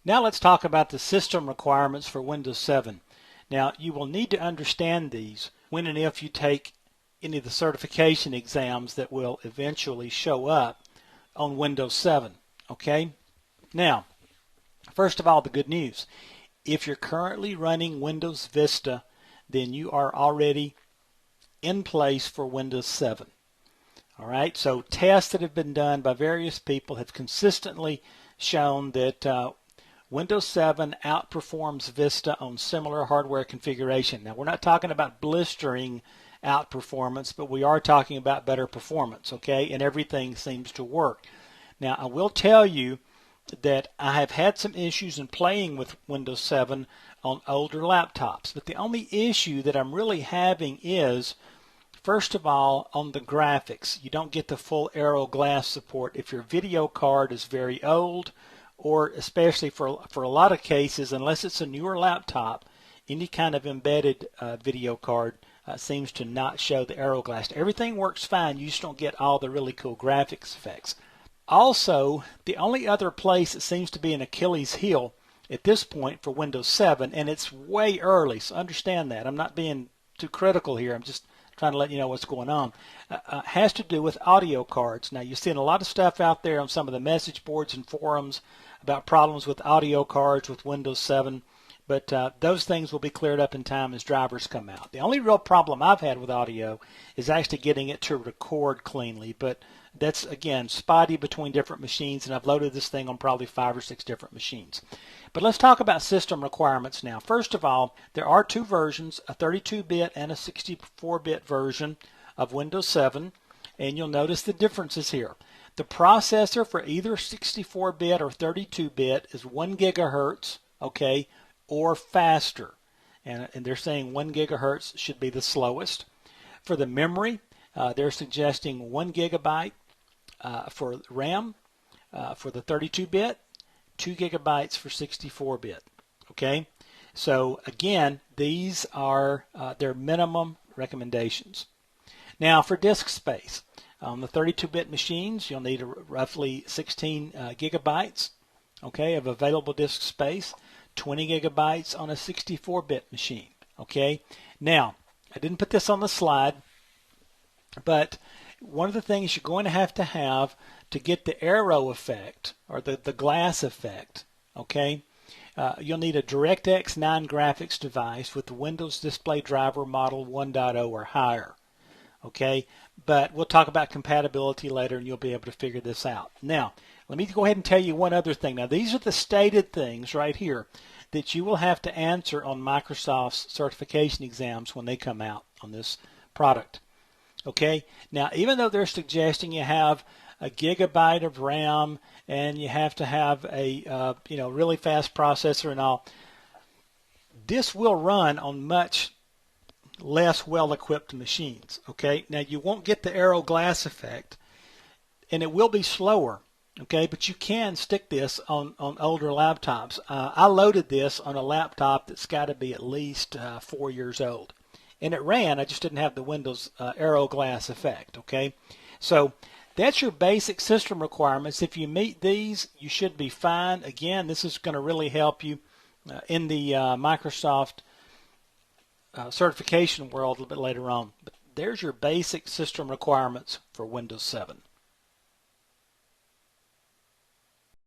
Now let's talk about the system requirements for Windows 7. Now you will need to understand these when and if you take any of the certification exams that will eventually show up on Windows 7. Okay? Now, first of all, the good news. If you're currently running Windows Vista, then you are already in place for Windows 7. All right, so tests that have been done by various people have consistently shown that Windows 7 outperforms Vista on similar hardware configuration. Now, we're not talking about blistering outperformance, but we are talking about better performance, okay? And everything seems to work. Now, I will tell you that I have had some issues in playing with Windows 7 on older laptops, but the only issue that I'm really having is, first of all, on the graphics. You don't get the full Aero glass support if your video card is very old, or especially for a lot of cases, unless it's a newer laptop, any kind of embedded video card seems to not show the Aero glass. Everything works fine, you just don't get all the really cool graphics effects. Also, the only other place that seems to be an Achilles heel at this point for Windows 7, and it's way early, so understand that. I'm not being too critical here, I'm just trying to let you know what's going on, has to do with audio cards. Now, you're seeing a lot of stuff out there on some of the message boards and forums about problems with audio cards with Windows 7, but those things will be cleared up in time as drivers come out. The only real problem I've had with audio is actually getting it to record cleanly, but that's, again, spotty between different machines, and I've loaded this thing on probably 5 or 6 different machines. But let's talk about system requirements now. First of all, there are two versions, a 32-bit and a 64-bit version of Windows 7, and you'll notice the differences here. The processor for either 64-bit or 32-bit is 1 gigahertz, okay, or faster. And they're saying 1 gigahertz should be the slowest. For the memory, they're suggesting 1 gigabyte for RAM for the 32-bit, 2 gigabytes for 64-bit. Okay, so again, these are their minimum recommendations. Now, for disk space, on the 32-bit machines, you'll need roughly 16 gigabytes, okay, of available disk space. 20 gigabytes on a 64-bit machine. Okay, now I didn't put this on the slide, but one of the things you're going to have to get the Aero effect, or the glass effect, okay, you'll need a DirectX 9 graphics device with the Windows Display Driver Model 1.0 or higher. Okay, but we'll talk about compatibility later and you'll be able to figure this out. Now, let me go ahead and tell you one other thing. Now, these are the stated things right here that you will have to answer on Microsoft's certification exams when they come out on this product. Okay, now even though they're suggesting you have a gigabyte of RAM and you have to have a really fast processor and all, this will run on much less well-equipped machines. Okay, now you won't get the Aero glass effect, and it will be slower. Okay, but you can stick this on older laptops. I loaded this on a laptop that's got to be at least 4 years old, and it ran. I just didn't have the Windows Aero glass effect. Okay, so that's your basic system requirements. If you meet these, you should be fine. Again, this is going to really help you in the Microsoft certification world a little bit later on. But there's your basic system requirements for Windows 7.